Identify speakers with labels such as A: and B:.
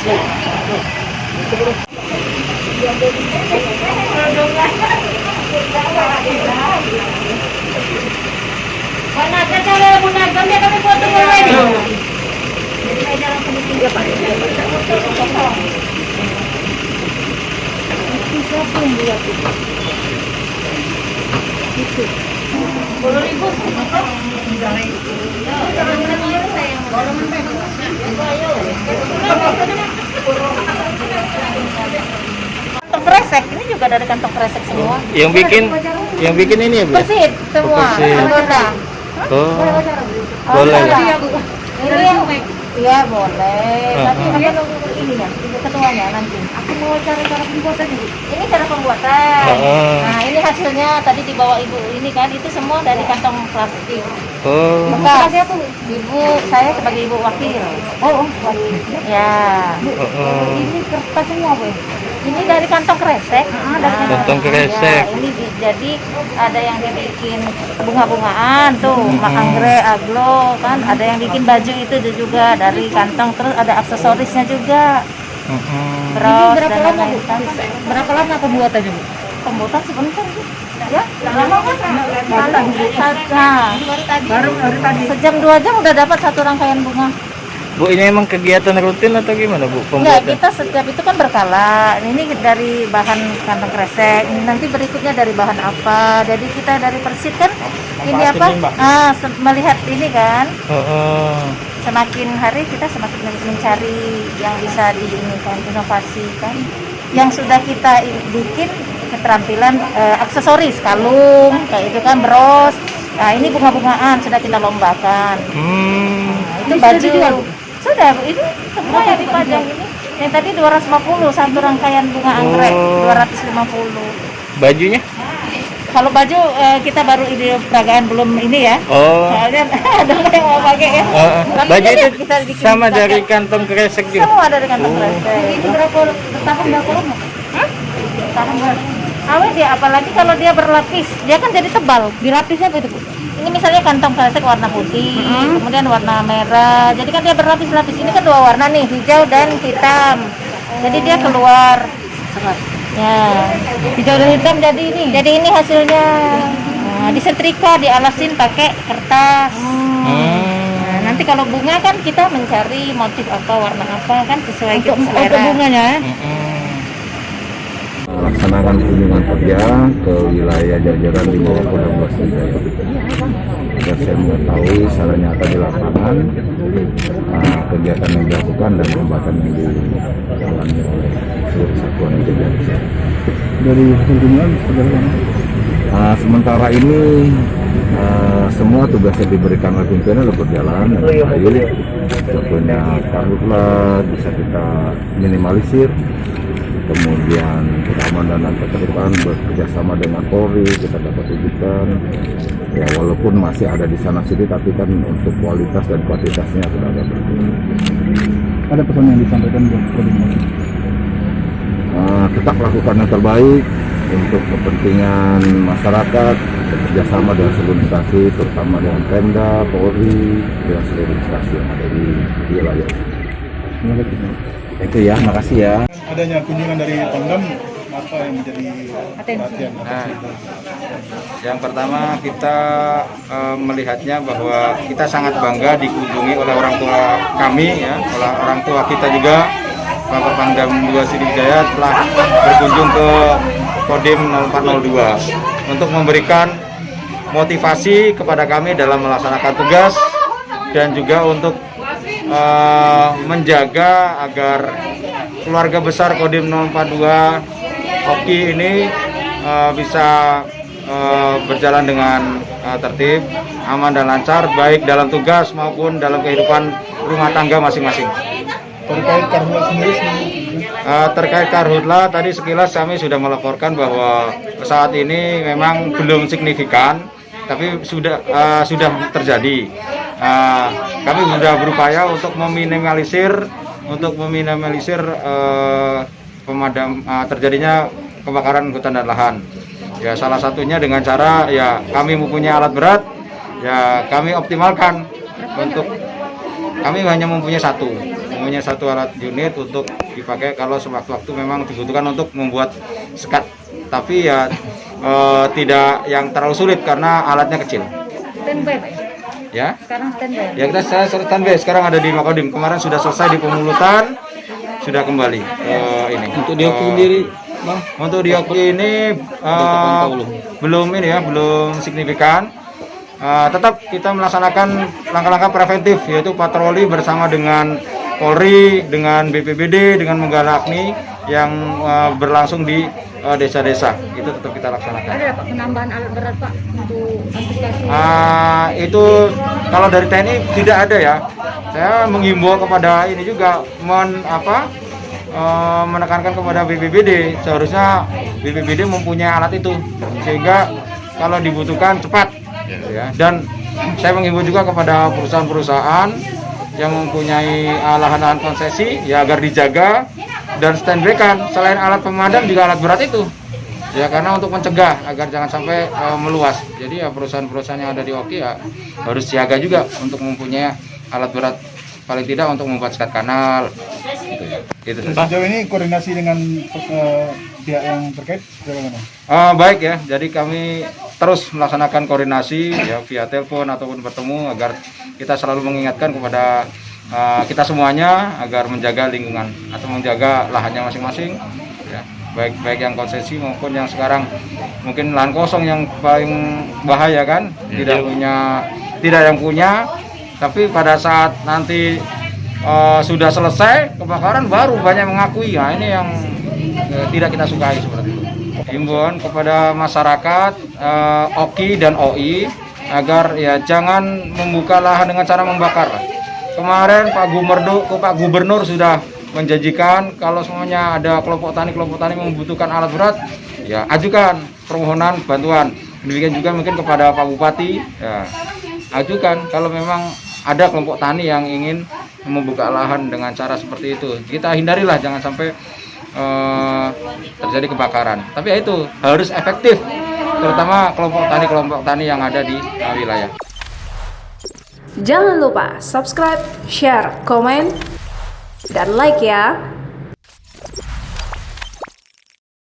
A: Mana cara menggunakan dia kami buat mulai nih. Jadi meja langsung ditinggal Pak. Itu siapa yang buat itu? Itu. 10.000. Kantong kresek ini juga dari kantong kresek semua.
B: Yang bikin ini ya, Bu?
A: Persit semua. Anggota.
B: Oh. Boleh.
A: Ini yang iya boleh. Tapi dia nunggu ini ya, ibu ketuanya nanti. Aku mau cari cara pembuatan ini. Ini cara pembuatan. Nah ini hasilnya tadi dibawa ibu ini kan, itu semua dari kantong plastik.
B: Oh.
A: Bekas ibu, saya sebagai ibu wakil. Oh wakil. Ya. Ini kertas semua Bu. Ini dari kantong kresek.
B: Kantong kresek.
A: Ya, ini jadi ada yang dibikin bunga-bungaan tuh, anggrek, aglo kan. Ada yang bikin baju itu juga dari kantong. Terus ada aksesorisnya juga. Terus berapa lama Bu? Berapa lama pembuatannya Bu? Pembuatan sebentar Bu. Ya, lama kan? Baru tadi. Sejam 2 jam udah dapat satu rangkaian bunga.
B: Bu, ini emang kegiatan rutin atau gimana, Bu?
A: Enggak, kita setiap itu kan berkala. Ini dari bahan kantong kresek, nanti berikutnya dari bahan apa. Jadi kita dari persit kan ini apa? Melihat ini kan. Semakin hari kita semakin mencari yang bisa diinikan, inovasi kan. Yang sudah kita bikin keterampilan aksesoris, kalung, kayak itu kan, bros. Nah, ini bunga-bungaan sudah kita lombakan. Itu baju. Sudah, ini semua yang dipajang ini. Yang tadi 250 satu rangkaian bunga anggrek, 250.
B: Bajunya?
A: Kalau baju kita baru ide peragaan belum ini ya.
B: Oh.
A: Soalnya ada yang mau pakai ya.
B: Baju itu kita sama dari kantong kresek juga.
A: Semua dari kantong kresek. Ini berapa tahun berapa lama? Tahun berapa? Awet dia, apalagi kalau dia berlapis, dia kan jadi tebal. Dilapisnya apa itu Bu? Ini misalnya kantong kresek warna putih, kemudian warna merah. Jadi kan dia berlapis-lapis. Ini kan 2 warna nih, hijau dan hitam. Jadi dia keluar. Ya, hijau dan hitam jadi ini. Jadi ini hasilnya. Nah, disetrika, dialasin pakai kertas. Nah, nanti kalau bunga kan kita mencari motif apa, warna apa kan sesuai kita selera. Untuk bunganya.
C: Melaksanakan kunjungan kerja ke wilayah jajaran di bawah Kodam Jaya. Agar saya mengetahui secara nyata di lapangan kegiatan yang dilakukan dan hambatan yang dijalani oleh seluruh satuan yang jajaran saya. Dari kunjungan perjalanan sementara ini semua tugas yang diberikan oleh pimpinan sudah berjalan dengan baik. Contohnya karhutla bisa kita minimalisir. Kemudian keamanan dan ketertiban bekerjasama dengan Polri kita dapat wujudkan. Ya walaupun masih ada di sana sini, tapi kan untuk kualitas dan kuantitasnya sudah ada berkurang. Ada pesan yang disampaikan buat koordinasi? Tetap lakukan yang terbaik untuk kepentingan masyarakat, bekerjasama dengan seluruh instansi, terutama dengan Pemda, Polri, dan seluruh instansi yang ada di wilayah. Itu ya, makasih ya.
D: Adanya kunjungan dari Pemdam, apa yang menjadi perhatian?
E: Nah, yang pertama kita melihatnya bahwa kita sangat bangga dikunjungi oleh orang tua kami, ya, oleh orang tua kita juga. Bapak Pangdam 2 Sriwijaya telah berkunjung ke Kodim 0402 untuk memberikan motivasi kepada kami dalam melaksanakan tugas dan juga untuk menjaga agar keluarga besar Kodim 042 Oki ini bisa berjalan dengan tertib, aman dan lancar, baik dalam tugas maupun dalam kehidupan rumah tangga masing-masing.
D: Terkait karhutla sendiri,
E: terkait karhutla tadi sekilas kami sudah melaporkan bahwa pesawat ini memang belum signifikan, tapi sudah terjadi. Kami sudah berupaya untuk meminimalisir terjadinya kebakaran hutan dan lahan. Ya salah satunya dengan cara ya kami mempunyai alat berat, ya kami optimalkan untuk kami hanya mempunyai satu. mempunyai satu alat unit untuk dipakai kalau sewaktu-waktu memang dibutuhkan untuk membuat sekat. Tapi ya tidak yang terlalu sulit karena alatnya kecil.
A: Standby Pak
E: Ya.
A: sekarang standby.
E: Ya kita standby sekarang ada di Makodim. Kemarin sudah selesai di pemulutan, sudah kembali ini.
B: Untuk dioki sendiri, Bang?
E: Untuk dioki ini belum ini ya, belum signifikan. Tetap kita melaksanakan langkah-langkah preventif, yaitu patroli bersama dengan Polri, dengan BPBD, dengan Menggalakni yang berlangsung di desa-desa. Itu tetap kita laksanakan.
A: Ada Pak penambahan alat berat Pak untuk antisipasi?
E: Itu kalau dari TNI tidak ada ya. Saya menghimbau kepada ini juga menekankan kepada BPBD, seharusnya BPBD mempunyai alat itu sehingga kalau dibutuhkan cepat ya. Dan saya menghimbau juga kepada perusahaan-perusahaan yang mempunyai lahan-lahan konsesi ya agar dijaga dan standby kan selain alat pemadam juga alat berat itu ya, karena untuk mencegah agar jangan sampai meluas. Jadi ya perusahaan-perusahaan yang ada di Oki ya harus siaga juga untuk mempunyai alat berat paling tidak untuk membuat sekat kanal gitu.
D: Sejauh ini koordinasi dengan pihak yang terkait bagaimana?
E: Baik ya, jadi kami terus melaksanakan koordinasi ya via telepon ataupun bertemu agar kita selalu mengingatkan kepada kita semuanya agar menjaga lingkungan atau menjaga lahannya masing-masing ya, baik yang konsesi maupun yang sekarang mungkin lahan kosong yang paling bahaya kan, tidak yang punya, tapi pada saat nanti sudah selesai kebakaran baru banyak mengakui. Nah ini yang tidak kita sukai seperti itu. Himbauan kepada masyarakat Oki dan OI agar ya jangan membuka lahan dengan cara membakar. Kemarin Pak Gubernur sudah menjanjikan kalau semuanya ada kelompok tani membutuhkan alat berat, ya ajukan permohonan bantuan. Demikian juga mungkin kepada Pak Bupati, ya, ajukan kalau memang ada kelompok tani yang ingin membuka lahan dengan cara seperti itu. Kita hindarilah jangan sampai terjadi kebakaran. Tapi ya itu harus efektif, terutama kelompok tani yang ada di wilayah.
F: Jangan lupa subscribe, share, komen, dan like ya.